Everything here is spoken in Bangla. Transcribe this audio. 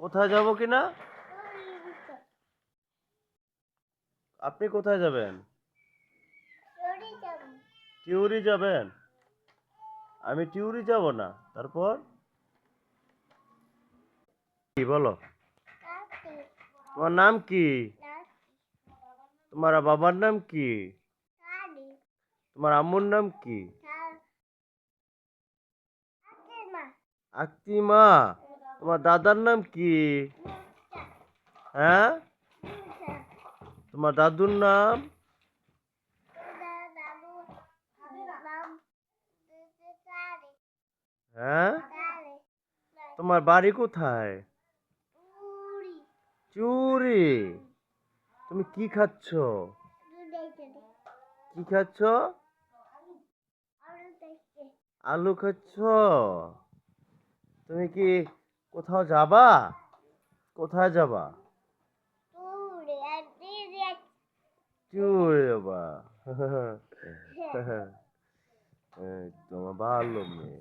কোথায় যাব কিনা? আপনি কোথায় যাবেন? টিউরি যাবেন? আমি টিউরি যাব না। তারপর কি বলো? তোমার নাম কি? তোমার বাবার নাম কি? তোমার আম্মুর নাম কি? আক্তিমা। তোমার দাদার নাম কি? হ্যাঁ, তোমার দাদুর নাম? হ্যাঁ, তোমার বাড়ি কোথায়? চুরি। তুমি কি খাচ্ছ? কি খাচ্ছ? আলু খাচ্ছ? তুমি কি কোথাও যাবা? কোথায় যাবা? চুরি যাবা। তোমার ভালো মেয়ে।